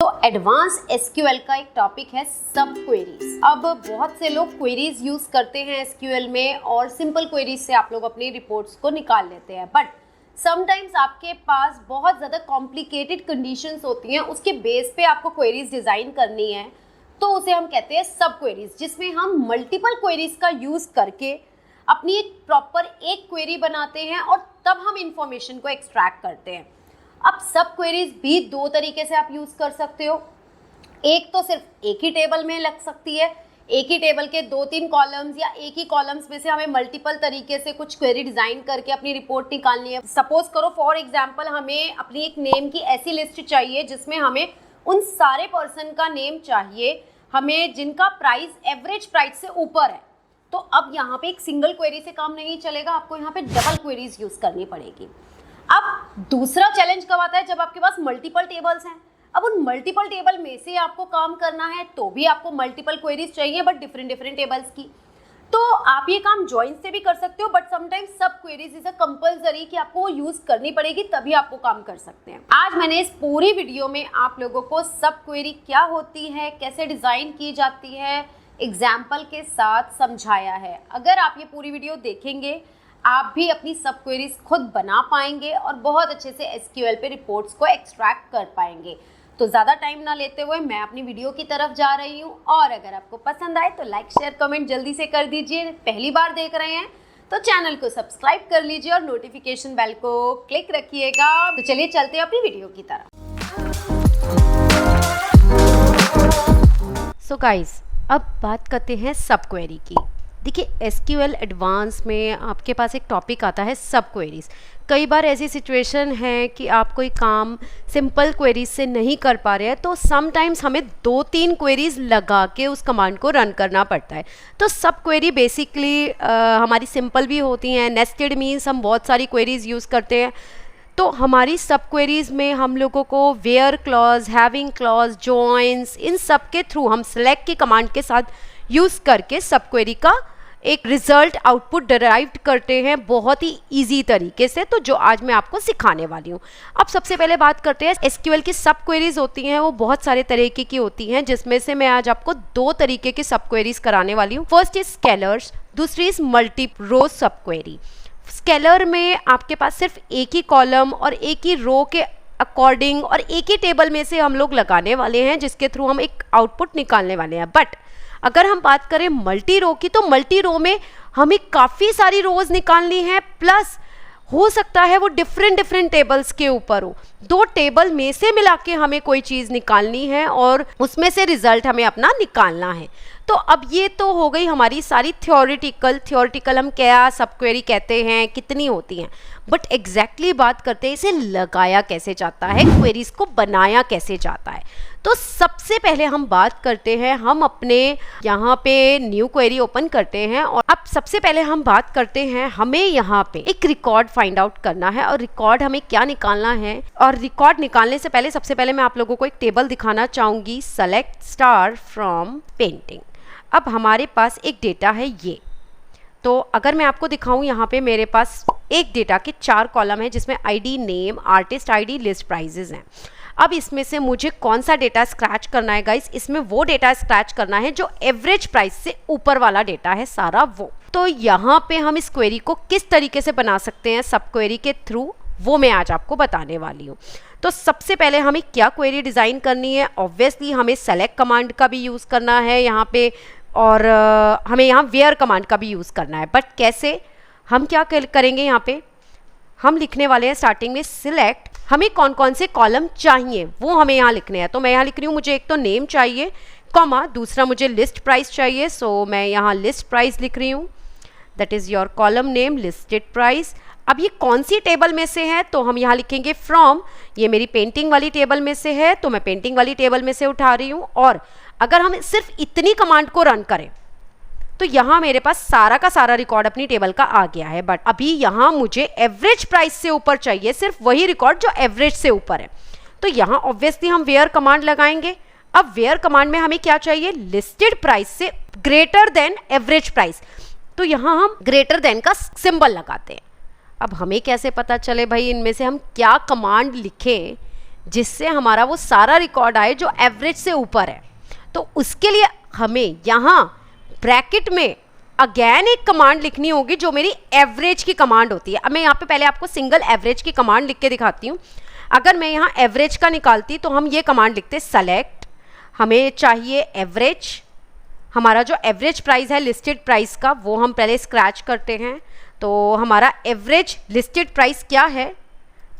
तो advance SQL का एक टॉपिक है सब क्वेरीज। अब बहुत से लोग क्वेरीज यूज करते हैं एसक्यूएल में और सिंपल क्वेरीज से आप लोग अपनी रिपोर्ट्स को निकाल लेते हैं, बट समटाइम्स आपके पास बहुत ज़्यादा कॉम्प्लिकेटेड कंडीशंस होती हैं, उसके बेस पे आपको क्वेरीज डिज़ाइन करनी है, तो उसे हम कहते हैं सब क्वेरीज, जिसमें हम मल्टीपल क्वेरीज का यूज़ करके अपनी एक प्रॉपर एक क्वेरी बनाते हैं और तब हम इंफॉर्मेशन को एक्सट्रैक्ट करते हैं। अब सब क्वेरीज भी दो तरीके से आप यूज़ कर सकते हो। एक तो सिर्फ एक ही टेबल में लग सकती है, एक ही टेबल के 2-3 कॉलम्स या एक ही कॉलम्स में से हमें मल्टीपल तरीके से कुछ क्वेरी डिज़ाइन करके अपनी रिपोर्ट निकालनी है। सपोज करो फॉर एग्जांपल हमें अपनी एक नेम की ऐसी लिस्ट चाहिए जिसमें हमें उन सारे पर्सन का नेम चाहिए हमें जिनका प्राइस एवरेज प्राइस से ऊपर है। तो अब यहाँ पे एक सिंगल क्वेरी से काम नहीं चलेगा, आपको यहाँ पे डबल क्वेरीज यूज़ करनी पड़ेगी। अब दूसरा चैलेंज कब आता है, जब आपके पास मल्टीपल टेबल्स हैं। अब उन मल्टीपल टेबल में से आपको काम करना है तो भी आपको मल्टीपल क्वेरीज चाहिए, बट डिफरेंट टेबल्स की। तो आप ये काम जॉइन से भी कर सकते हो, बट समटाइम्स सब क्वेरीज इज अ कंपलसरी कि आपको वो यूज़ करनी पड़ेगी, तभी आपको काम कर सकते हैं। आज मैंने इस पूरी वीडियो में आप लोगों को सब क्वेरी क्या होती है, कैसे डिज़ाइन की जाती है, एग्जाम्पल के साथ समझाया है। अगर आप ये पूरी वीडियो देखेंगे आप भी अपनी सब क्वेरीज खुद बना पाएंगे और बहुत अच्छे से एसक्यूएल पे रिपोर्ट्स को एक्सट्रैक्ट कर पाएंगे। तो ज़्यादा टाइम ना लेते हुए मैं अपनी वीडियो की तरफ जा रही हूँ, और अगर आपको पसंद आए तो लाइक शेयर कमेंट जल्दी से कर दीजिए। पहली बार देख रहे हैं तो चैनल को सब्सक्राइब कर लीजिए और नोटिफिकेशन बेल को क्लिक रखिएगा। तो चलिए चलते हैं अपनी वीडियो की तरफ। सो गाइस, अब बात करते हैं सब क्वेरी की। देखिए, एसक्यूएल एडवांस में आपके पास एक टॉपिक आता है सब क्वेरीज। कई बार ऐसी सिचुएशन है कि आप कोई काम सिंपल क्वेरीज से नहीं कर पा रहे हैं, तो समटाइम्स हमें 2-3 क्वेरीज लगा के उस कमांड को रन करना पड़ता है। तो सब क्वेरी बेसिकली हमारी सिंपल भी होती हैं, नेस्टेड मीन्स हम बहुत सारी क्वेरीज यूज़ करते हैं। तो हमारी सब क्वेरीज में हम लोगों को where clause, having clause, joins, इन सब के थ्रू हम सेलेक्ट की कमांड के साथ यूज़ करके सब क्वेरी का एक रिजल्ट आउटपुट डिराइव करते हैं बहुत ही इजी तरीके से, तो जो आज मैं आपको सिखाने वाली हूँ। अब सबसे पहले बात करते हैं एसक्यूएल की सब क्वेरीज होती हैं, वो बहुत सारे तरीके की होती हैं, जिसमें से मैं आज आपको 2 तरीके की सब क्वेरीज कराने वाली हूँ। फर्स्ट इज स्केलर्स, दूसरी इज मल्टी रो सब क्वेरी। स्केलर में आपके पास सिर्फ एक ही कॉलम और एक ही रो के अकॉर्डिंग और एक ही टेबल में से हम लोग लगाने वाले हैं, जिसके थ्रू हम एक आउटपुट निकालने वाले हैं। बट अगर हम बात करें मल्टी रो की, तो मल्टी रो में हमें काफ़ी सारी रोज निकालनी है, प्लस हो सकता है वो डिफरेंट टेबल्स के ऊपर हो। 2 टेबल में से मिला के हमें कोई चीज़ निकालनी है और उसमें से रिजल्ट हमें अपना निकालना है। तो अब ये तो हो गई हमारी सारी थ्योरेटिकल हम क्या सब क्वेरी कहते हैं, कितनी होती हैं। बट एग्जैक्टली बात करते हैं इसे लगाया कैसे जाता है, क्वेरीज को बनाया कैसे जाता है। तो सबसे पहले हम बात करते हैं, हम अपने यहाँ पे न्यू क्वेरी ओपन करते हैं, और अब सबसे पहले हम बात करते हैं हमें यहाँ पे एक रिकॉर्ड फाइंड आउट करना है, और रिकॉर्ड हमें क्या निकालना है। और रिकॉर्ड निकालने से पहले सबसे पहले मैं आप लोगों को एक टेबल दिखाना चाहूँगी, सेलेक्ट स्टार फ्रॉम पेंटिंग। अब हमारे पास एक डेटा है ये, तो अगर मैं आपको दिखाऊं, यहाँ पे मेरे पास एक डेटा के 4 कॉलम है, जिसमें ID, name, artist ID, list prices हैं। अब इसमें से मुझे कौन सा डेटा स्क्रैच करना है गाइस, इसमें वो डेटा स्क्रैच करना है जो एवरेज प्राइस से ऊपर वाला डेटा है सारा वो। तो यहाँ पे हम इस क्वेरी को किस तरीके से बना सकते हैं सब क्वेरी के थ्रू, वो मैं आज आपको बताने वाली हूँ। तो सबसे पहले हमें क्या क्वेरी डिज़ाइन करनी है, ऑब्वियसली हमें सेलेक्ट कमांड का भी यूज़ करना है यहाँ पे, और हमें यहाँ वेयर कमांड का भी यूज़ करना है। बट कैसे, हम क्या करेंगे, यहाँ पे हम लिखने वाले हैं स्टार्टिंग में सिलेक्ट, हमें कौन कौन से कॉलम चाहिए वो हमें यहाँ लिखने हैं। तो मैं यहाँ लिख रही हूँ, मुझे एक तो नेम चाहिए, कॉमा, दूसरा मुझे लिस्ट प्राइस चाहिए, सो मैं यहाँ लिस्ट प्राइस लिख रही हूँ, that is your column name listed price. अब ये कौन सी टेबल में से है, तो हम यहाँ लिखेंगे फ्रॉम, ये मेरी पेंटिंग वाली टेबल में से है, तो मैं पेंटिंग वाली टेबल में से उठा रही हूँ। और अगर हम सिर्फ इतनी कमांड को रन करें तो यहाँ मेरे पास सारा का सारा रिकॉर्ड अपनी टेबल का आ गया है। बट अभी यहाँ मुझे एवरेज प्राइस से ऊपर चाहिए, सिर्फ वही रिकॉर्ड जो एवरेज से ऊपर है। तो यहाँ ऑब्वियसली हम वेयर कमांड लगाएंगे। अब वेयर कमांड में हमें क्या चाहिए, लिस्टेड प्राइस से ग्रेटर देन एवरेज प्राइस, तो यहाँ हम ग्रेटर देन का सिंबल लगाते हैं। अब हमें कैसे पता चले भाई इनमें से हम क्या कमांड लिखें जिससे हमारा वो सारा रिकॉर्ड आए जो एवरेज से ऊपर है। तो उसके लिए हमें यहाँ ब्रैकेट में अगेन एक कमांड लिखनी होगी जो मेरी एवरेज की कमांड होती है। अब मैं यहाँ पे पहले आपको सिंगल एवरेज की कमांड लिख के दिखाती हूँ। अगर मैं यहाँ एवरेज का निकालती तो हम ये कमांड लिखते सेलेक्ट, हमें चाहिए एवरेज, हमारा जो एवरेज प्राइस है लिस्टेड प्राइस का वो हम पहले स्क्रैच करते हैं। तो हमारा एवरेज लिस्टेड प्राइस क्या है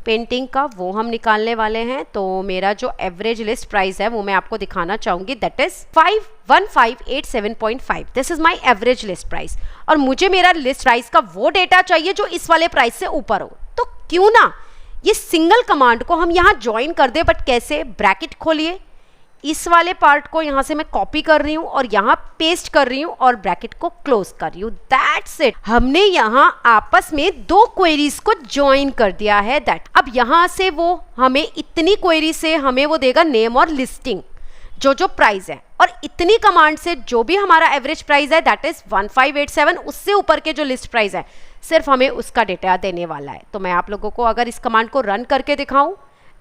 पेंटिंग का वो हम निकालने वाले हैं। तो मेरा जो एवरेज लिस्ट प्राइस है वो मैं आपको दिखाना चाहूंगी, that is 51587.5। This is my average list price. और मुझे मेरा लिस्ट प्राइस का वो डेटा चाहिए जो इस वाले प्राइस से ऊपर हो। तो क्यों ना ये सिंगल कमांड को हम यहाँ ज्वाइन कर दे, बट कैसे? ब्रैकेट खोलिए, इस वाले पार्ट को यहाँ से मैं कॉपी कर रही हूँ और यहाँ पेस्ट कर रही हूँ और ब्रैकेट को क्लोज कर रही हूँ। That's it. हमने यहाँ आपस में दो क्वेरीज को ज्वाइन कर दिया है। दैट अब यहाँ से वो हमें इतनी क्वेरी से हमें वो देगा नेम और लिस्टिंग जो प्राइस है, और इतनी कमांड से जो भी हमारा एवरेज प्राइस है दैट इज 1587, उससे ऊपर के जो लिस्ट प्राइस है सिर्फ हमें उसका डेटा देने वाला है। तो मैं आप लोगों को अगर इस कमांड को रन करके दिखाऊं,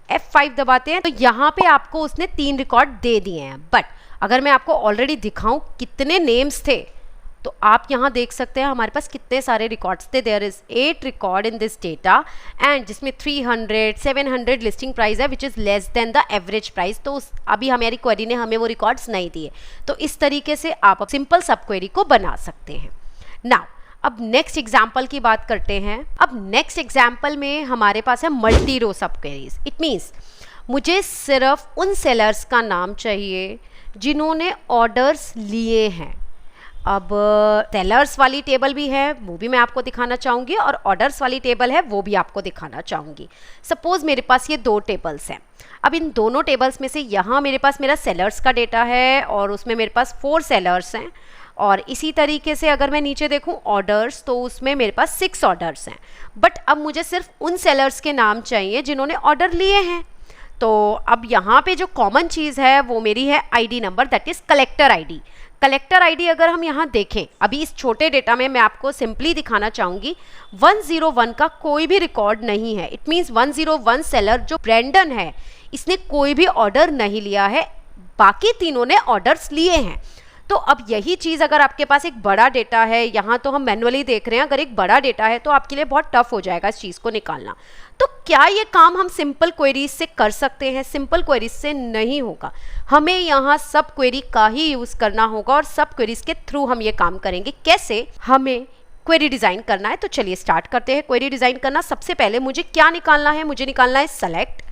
F5 दबाते हैं तो यहाँ पे आपको उसने 3 रिकॉर्ड दे दिए हैं। बट अगर मैं आपको ऑलरेडी दिखाऊं कितने नेम्स थे, तो आप यहाँ देख सकते हैं हमारे पास कितने सारे रिकॉर्ड्स थे। There is 8 record in this data and जिसमें 300 700 लिस्टिंग प्राइस है which is less than the average price. तो अभी हमारी क्वेरी ने हमें वो रिकॉर्ड्स नहीं दिए। तो इस तरीके से आप सिंपल सब क्वेरी को बना सकते हैं। नाउ अब नेक्स्ट एग्जाम्पल की बात करते हैं। अब नेक्स्ट एग्जाम्पल में हमारे पास है मल्टी रो सब क्वेरीज। इट मीन्स मुझे सिर्फ उन सेलर्स का नाम चाहिए जिन्होंने ऑर्डर्स लिए हैं। अब सेलर्स वाली टेबल भी है वो भी मैं आपको दिखाना चाहूँगी, और ऑर्डर्स वाली टेबल है वो भी आपको दिखाना चाहूँगी। सपोज मेरे पास ये 2 टेबल्स हैं। अब इन दोनों टेबल्स में से यहाँ मेरे पास मेरा सेलर्स का डेटा है और उसमें मेरे पास 4 सेलर्स हैं, और इसी तरीके से अगर मैं नीचे देखूं ऑर्डर्स तो उसमें मेरे पास 6 ऑर्डर्स हैं। बट अब मुझे सिर्फ उन सेलर्स के नाम चाहिए जिन्होंने ऑर्डर लिए हैं। तो अब यहाँ पे जो कॉमन चीज़ है वो मेरी है ID number, that is collector ID. Collector ID अगर हम यहाँ देखें, अभी इस छोटे डेटा में मैं आपको सिंपली दिखाना चाहूँगी 101 का कोई भी रिकॉर्ड नहीं है। इट मीन्स 101 सेलर जो ब्रेंडन है इसने कोई भी ऑर्डर नहीं लिया है, बाकी तीनों ने ऑर्डर्स लिए हैं। तो अब यही चीज़ अगर आपके पास एक बड़ा डेटा है, यहाँ तो हम मैनुअली देख रहे हैं, अगर एक बड़ा डेटा है तो आपके लिए बहुत टफ हो जाएगा इस चीज़ को निकालना। तो क्या ये काम हम सिंपल क्वेरीज से कर सकते हैं? सिंपल क्वेरीज से नहीं होगा, हमें यहाँ सब क्वेरी का ही यूज़ करना होगा और सब क्वेरीज के थ्रू हम ये काम करेंगे। कैसे? हमें क्वेरी डिज़ाइन करना है। तो चलिए स्टार्ट करते हैं क्वेरी डिज़ाइन करना। सबसे पहले मुझे क्या निकालना है? मुझे निकालना है सेलेक्ट,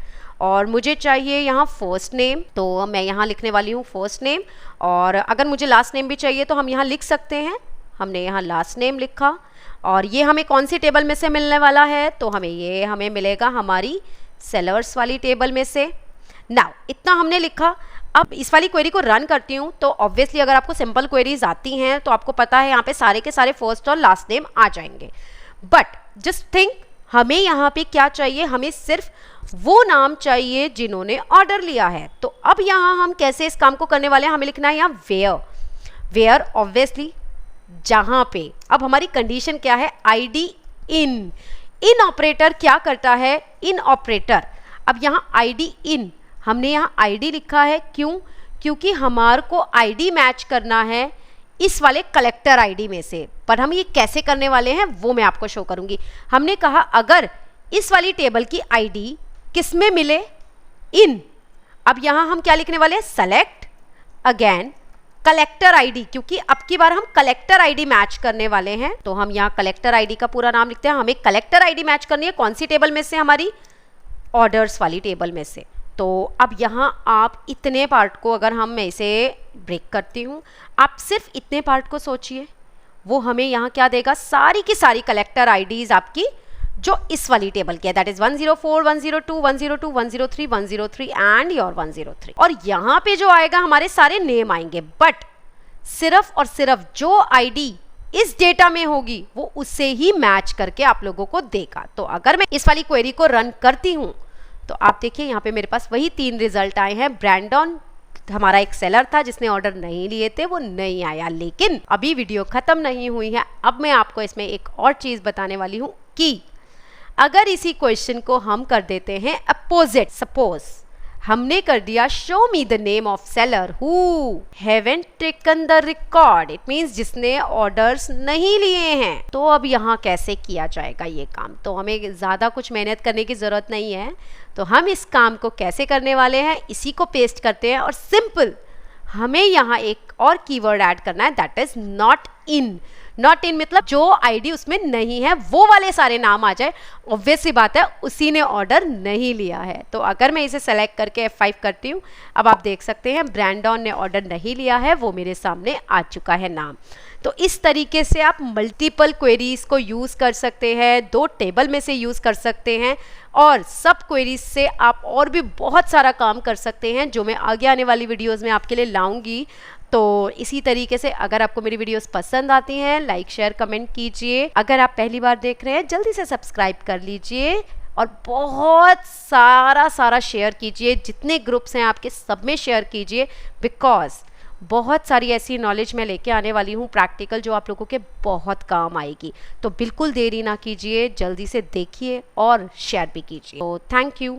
और मुझे चाहिए यहाँ फर्स्ट नेम। तो मैं यहाँ लिखने वाली हूँ फर्स्ट नेम, और अगर मुझे लास्ट नेम भी चाहिए तो हम यहाँ लिख सकते हैं। हमने यहाँ लास्ट नेम लिखा, और ये हमें कौन सी टेबल में से मिलने वाला है? तो हमें मिलेगा हमारी सेलर्स वाली टेबल में से। नाउ इतना हमने लिखा। अब इस वाली क्वेरी को रन करती हूँ तो ऑब्वियसली अगर आपको सिंपल क्वेरीज आती हैं तो आपको पता है यहाँ पे सारे के सारे फर्स्ट और लास्ट नेम आ जाएंगे। बट जस्ट थिंक, हमें यहाँ पे क्या चाहिए? हमें सिर्फ वो नाम चाहिए जिन्होंने ऑर्डर लिया है। तो अब यहाँ हम कैसे इस काम को करने वाले हैं? हमें लिखना है यहाँ वेयर ऑब्वियसली जहाँ पे अब हमारी कंडीशन क्या है? आईडी इन ऑपरेटर क्या करता है? इन ऑपरेटर। अब यहाँ आईडी इन, हमने यहाँ आईडी लिखा है, क्यों? क्योंकि हमारे को आईडी मैच करना है इस वाले कलेक्टर आईडी में से। पर हम ये कैसे करने वाले हैं वो मैं आपको शो करूंगी। हमने कहा अगर इस वाली टेबल की आईडी किस में मिले? इन। अब यहाँ हम क्या लिखने वाले हैं? सेलेक्ट अगेन कलेक्टर आईडी, क्योंकि अब की बार हम कलेक्टर आईडी मैच करने वाले हैं। तो हम यहाँ कलेक्टर आईडी का पूरा नाम लिखते हैं। हमें कलेक्टर आईडी मैच करनी है कौन सी टेबल में से? हमारी ऑर्डर्स वाली टेबल में से। तो अब यहाँ आप इतने पार्ट को, अगर हम मैं इसे ब्रेक करती हूँ, आप सिर्फ इतने पार्ट को सोचिए, वो हमें यहाँ क्या देगा? सारी की सारी कलेक्टर आईडीज आपकी जो इस वाली टेबल की है, दैट इज 104, 102, 102, 103, 103 एंड योर 103। और यहाँ पे जो आएगा हमारे सारे नेम आएंगे, बट सिर्फ और सिर्फ जो आईडी इस डेटा में होगी वो उससे ही मैच करके आप लोगों को देगा। तो अगर मैं इस वाली क्वेरी को रन करती हूँ तो आप देखिए यहाँ पे मेरे पास वही 3 रिजल्ट आए हैं। ब्रैंडन हमारा एक सेलर था जिसने ऑर्डर नहीं लिए थे, वो नहीं आया। लेकिन अभी वीडियो खत्म नहीं हुई है, अब मैं आपको इसमें एक और चीज बताने वाली हूँ कि अगर इसी क्वेश्चन को हम कर देते हैं अपोजिट, सपोज हमने कर दिया show me the name of seller who haven't taken the record, it means जिसने ऑर्डर्स नहीं लिए हैं। तो अब यहाँ कैसे किया जाएगा ये काम, तो हमें ज़्यादा कुछ मेहनत करने की ज़रूरत नहीं है। तो हम इस काम को कैसे करने वाले हैं, इसी को पेस्ट करते हैं और सिंपल हमें यहाँ एक और कीवर्ड ऐड करना है, that is not in. Not in मतलब जो आईडी उसमें नहीं है वो वाले सारे नाम आ जाए। ऑब्वियस सी बात है उसी ने ऑर्डर नहीं लिया है। तो अगर मैं इसे सेलेक्ट करके F5 करती हूँ, अब आप देख सकते हैं ब्रैंडॉन ने ऑर्डर नहीं लिया है, वो मेरे सामने आ चुका है नाम। तो इस तरीके से आप मल्टीपल क्वेरीज को यूज़ कर सकते हैं, 2 टेबल में से यूज़ कर सकते हैं और सब क्वेरीज से आप और भी बहुत सारा काम कर सकते हैं, जो मैं आगे आने वाली वीडियोज़ में आपके लिए लाऊंगी। तो इसी तरीके से अगर आपको मेरी वीडियोस पसंद आती हैं, लाइक शेयर कमेंट कीजिए। अगर आप पहली बार देख रहे हैं जल्दी से सब्सक्राइब कर लीजिए और बहुत सारा शेयर कीजिए, जितने ग्रुप्स हैं आपके सब में शेयर कीजिए, बिकॉज बहुत सारी ऐसी नॉलेज मैं लेके आने वाली हूँ प्रैक्टिकल, जो आप लोगों के बहुत काम आएगी। तो बिल्कुल देरी ना कीजिए, जल्दी से देखिए और शेयर भी कीजिए। तो थैंक यू।